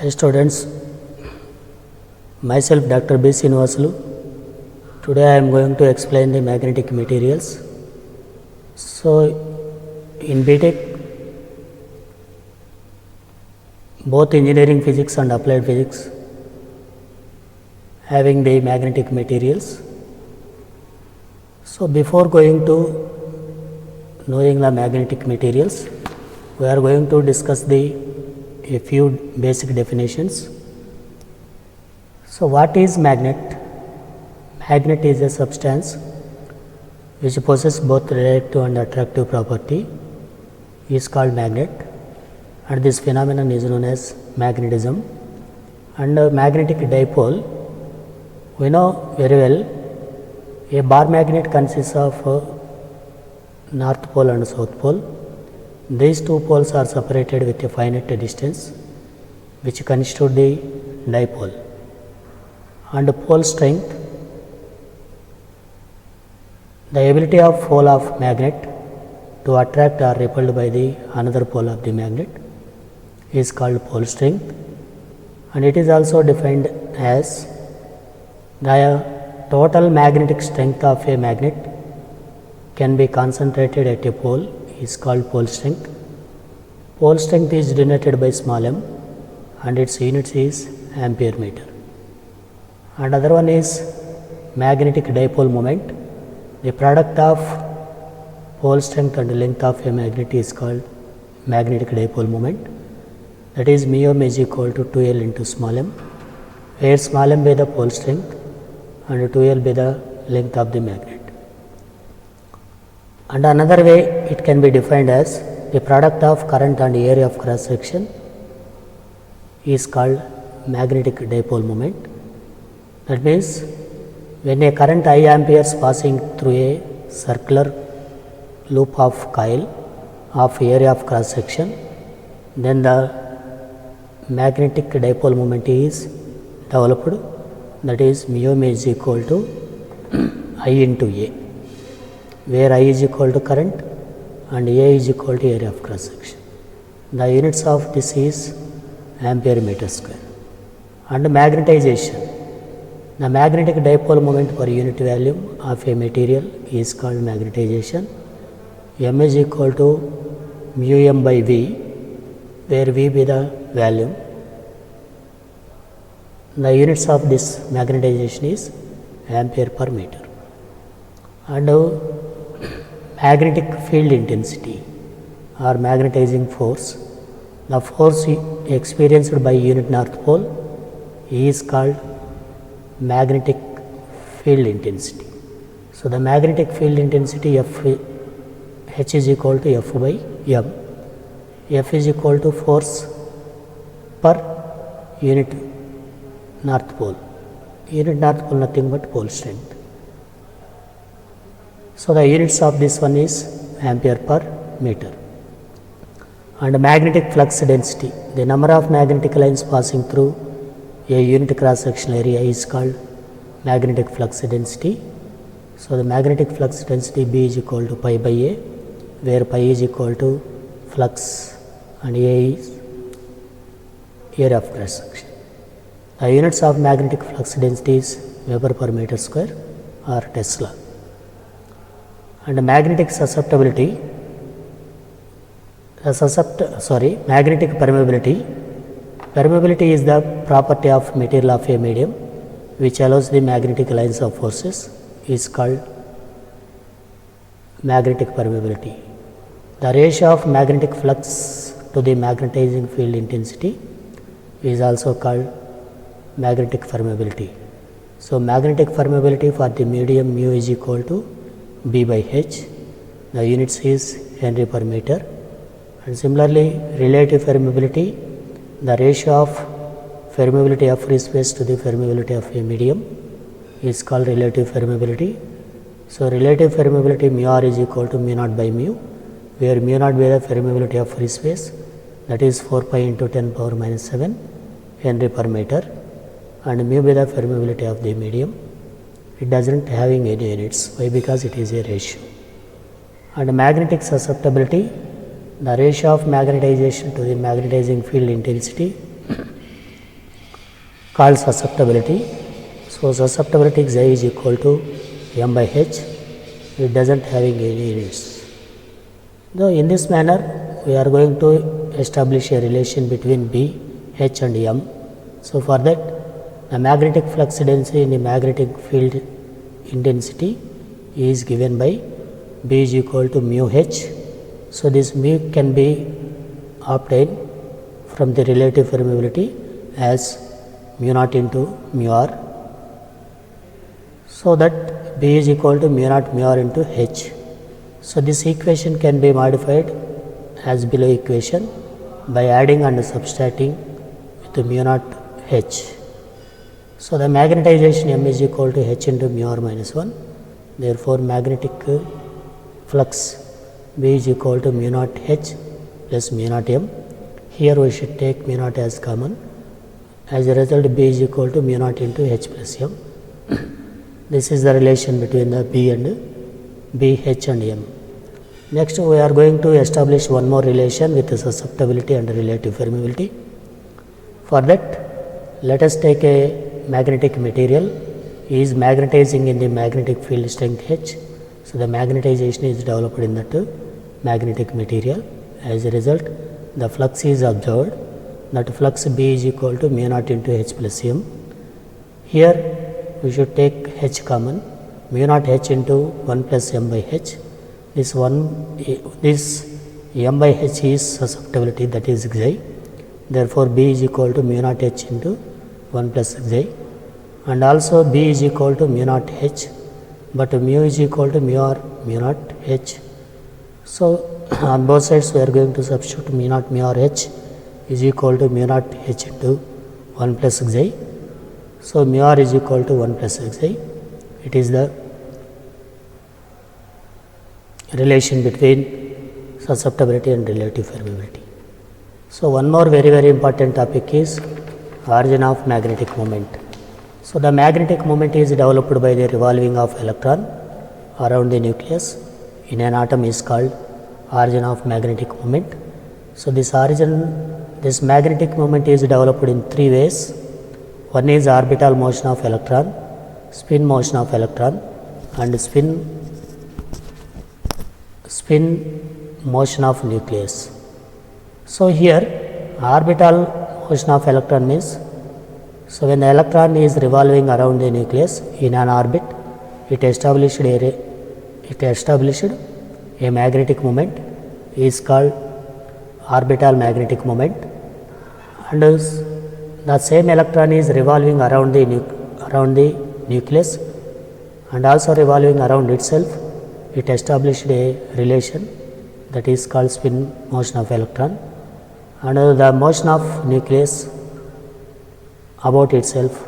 Hi students, myself Dr. B. Srinivasulu. Today I am going to explain the magnetic materials. So in B.Tech, both engineering physics and applied physics having the magnetic materials. So before going to knowing the magnetic materials, we are going to discuss a few basic definitions. So what is magnet? Magnet is a substance which possesses both reactive and attractive property, is called magnet, and this phenomenon is known as magnetism. And magnetic dipole, we know very well, a bar magnet consists of north pole and south pole. These two poles are separated with a finite distance, which constitute the dipole. And pole strength, the ability of pole of magnet to attract or repelled by the another pole of the magnet is called pole strength, and it is also defined as the total magnetic strength of a magnet can be concentrated at a pole is called pole strength. Pole strength is denoted by small m and its units is ampere meter. And other one is magnetic dipole moment. The product of pole strength and length of a magnet is called magnetic dipole moment. That is mu m is equal to 2L into small m, where small m be the pole strength and 2L be the length of the magnet. And another way it can be defined as the product of current and area of cross section is called magnetic dipole moment. That means when a current I amperes passing through a circular loop of coil of area of cross section, then the magnetic dipole moment is developed, that is mu m is equal to I into A, where I is equal to current and A is equal to area of cross section. The units of this is ampere meter square. And magnetization, the magnetic dipole moment per unit volume of a material is called magnetization. M is equal to mu m by V, where V be the volume. The units of this magnetization is ampere per meter. And magnetic field intensity or magnetizing force, the force experienced by unit north pole is called magnetic field intensity. So the magnetic field intensity H is equal to F by M. F is equal to force per unit north pole. Unit north pole nothing but pole strength. So the units of this one is ampere per meter. And magnetic flux density, the number of magnetic lines passing through a unit cross sectional area is called magnetic flux density. So the magnetic flux density B is equal to pi by A, where pi is equal to flux and A is area of cross section. The units of magnetic flux density is Weber per meter square or Tesla. And magnetic susceptibility, magnetic permeability. Permeability is the property of material of a medium which allows the magnetic lines of forces is called magnetic permeability. The ratio of magnetic flux to the magnetizing field intensity is also called magnetic permeability. So magnetic permeability for the medium mu is equal to B by H. The units is Henry per meter. And similarly, relative permeability, the ratio of permeability of free space to the permeability of a medium is called relative permeability. So relative permeability mu r is equal to mu naught by mu, where mu naught be the permeability of free space, that is 4 pi into 10 power minus 7 Henry per meter, and mu be the permeability of the medium. It doesn't having any units. Why? Because it is a ratio. And magnetic susceptibility, the ratio of magnetization to the magnetizing field intensity called susceptibility. So susceptibility xi is equal to m by h. It doesn't having any units. Now in this manner we are going to establish a relation between B, H and M. So for that the magnetic flux density in the magnetic field intensity is given by B is equal to mu H. So this mu can be obtained from the relative permeability as mu naught into mu r. So that B is equal to mu naught mu r into H. So this equation can be modified as below equation by adding and subtracting with mu naught H. So the magnetization M is equal to H into mu r minus 1. Therefore magnetic flux B is equal to mu naught H plus mu naught M. Here we should take mu naught as common. As a result B is equal to mu naught into H plus M. This is the relation between the B and B, H and M. Next we are going to establish one more relation with susceptibility and relative permeability. For that let us take a magnetic material is magnetizing in the magnetic field strength H. So the magnetization is developed in that magnetic material. As a result the flux is observed, that flux B is equal to mu naught into H plus M. Here we should take H common, mu naught H into 1 plus M by H. This M by H is susceptibility, that is xi. Therefore B is equal to mu naught H into 1 plus xi, and also B is equal to mu naught H, but mu is equal to mu r mu naught H. So on both sides we are going to substitute mu naught mu r H is equal to mu naught H into 1 plus xi. So mu r is equal to 1 plus xi. It is the relation between susceptibility and relative permeability. So one more very important topic is origin of magnetic moment. So the magnetic moment is developed by the revolving of electron around the nucleus in an atom is called origin of magnetic moment. So this magnetic moment is developed in three ways. One is orbital motion of electron, spin motion of electron, and spin motion of nucleus. So here orbital motion of electron means, so when the electron is revolving around the nucleus in an orbit, it established a magnetic moment is called orbital magnetic moment, and the same electron is revolving around the nucleus and also revolving around itself. It established a relation that is called spin motion of electron, and the motion of nucleus about itself,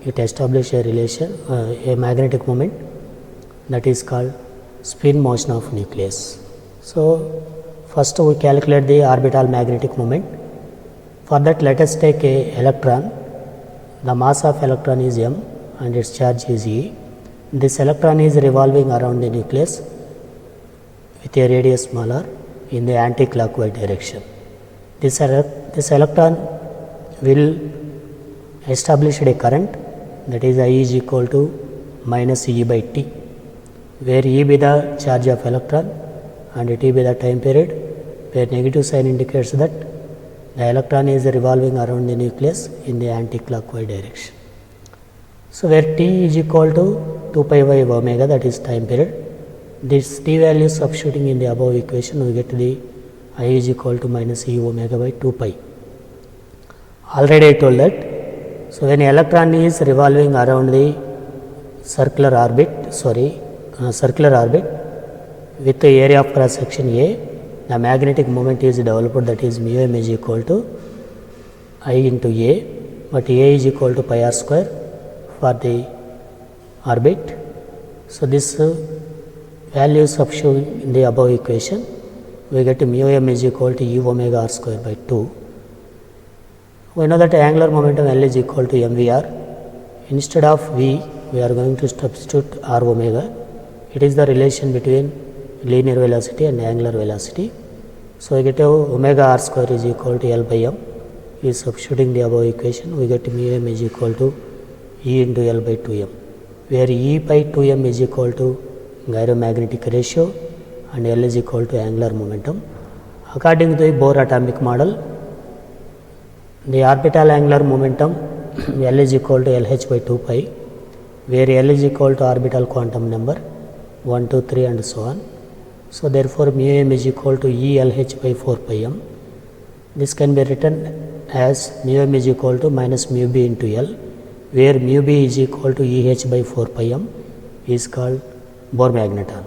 it established a relation, a magnetic moment that is called spin motion of nucleus. So first we calculate the orbital magnetic moment. For that let us take a electron. The mass of electron is m and its charge is e. This electron is revolving around the nucleus with a radius small r in the anti-clockwise direction. This electron will establish a current, that is I is equal to minus E by T, where E be the charge of electron and T be the time period, where negative sign indicates that the electron is revolving around the nucleus in the anti-clockwise direction. So where T is equal to 2 pi by omega, that is time period. This T value substituting in the above equation, we get the I is equal to minus E omega by 2 pi. Already I told that. So when electron is revolving around the circular orbit with the area of cross section A, the magnetic moment is developed, that is mu m is equal to I into A, but A is equal to pi r square for the orbit. So this value substitute in the above equation, we get mu m is equal to E omega r square by 2. We know that angular momentum L is equal to mvr. Instead of V, we are going to substitute r omega. It is the relation between linear velocity and angular velocity. So we get omega r square is equal to L by m. is substituting the above equation, we get mu m is equal to E into L by 2m, where E by 2m is equal to gyromagnetic ratio and L is equal to angular momentum. According to the Bohr atomic model, the orbital angular momentum L is equal to LH by 2 pi, where L is equal to orbital quantum number 1, 2, 3 and so on. So therefore mu m is equal to E LH by 4 pi m. This can be written as mu m is equal to minus mu b into L, where mu b is equal to EH by 4 pi m is called Bohr magneton.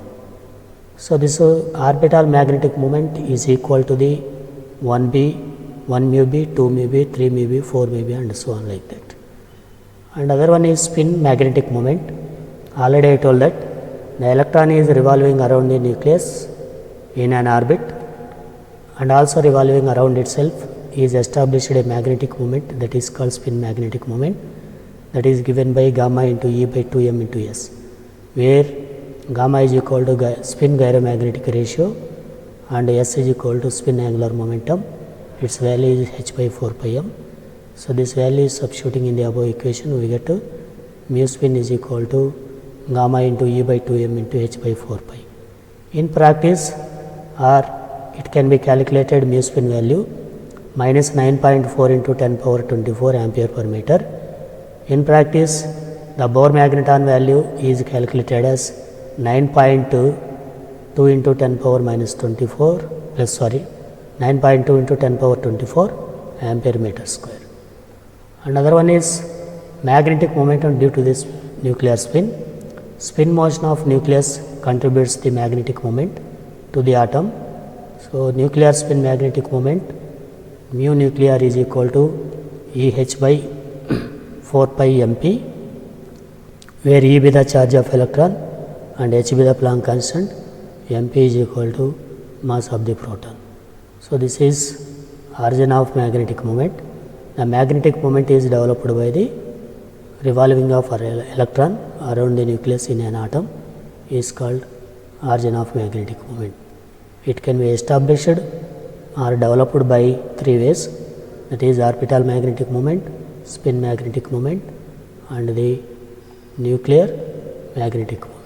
So this orbital magnetic moment is equal to the 1b, 1 mu b, 2 mu b, 3 mu b, 4 mu b and so on like that. And other one is spin magnetic moment. Already I told that the electron is revolving around the nucleus in an orbit and also revolving around itself is established a magnetic moment, that is called spin magnetic moment, that is given by gamma into E by 2m into S, where gamma is equal to spin gyromagnetic ratio and S is equal to spin angular momentum. Its value is h by 4 pi m. So this value is substituting in the above equation, we get to mu spin is equal to gamma into E by 2m into h by 4 pi. In practice, or it can be calculated mu spin value minus 9.4 into 10 power 24 ampere per meter. In practice, the Bohr magneton value is calculated as 9.2 into 10 power minus 24 plus 9.2 into 10 power 24 ampere meter square. Another one is magnetic momentum due to this nuclear spin. Spin motion of nucleus contributes the magnetic moment to the atom. So nuclear spin magnetic moment mu nuclear is equal to EH by 4 pi mp, where E be the charge of electron and H be the Planck constant, mp is equal to mass of the proton. So this is origin of magnetic moment. The magnetic moment is developed by the revolving of electron around the nucleus in an atom is called origin of magnetic moment. It can be established or developed by three ways, that is orbital magnetic moment, spin magnetic moment and the nuclear magnetic moment.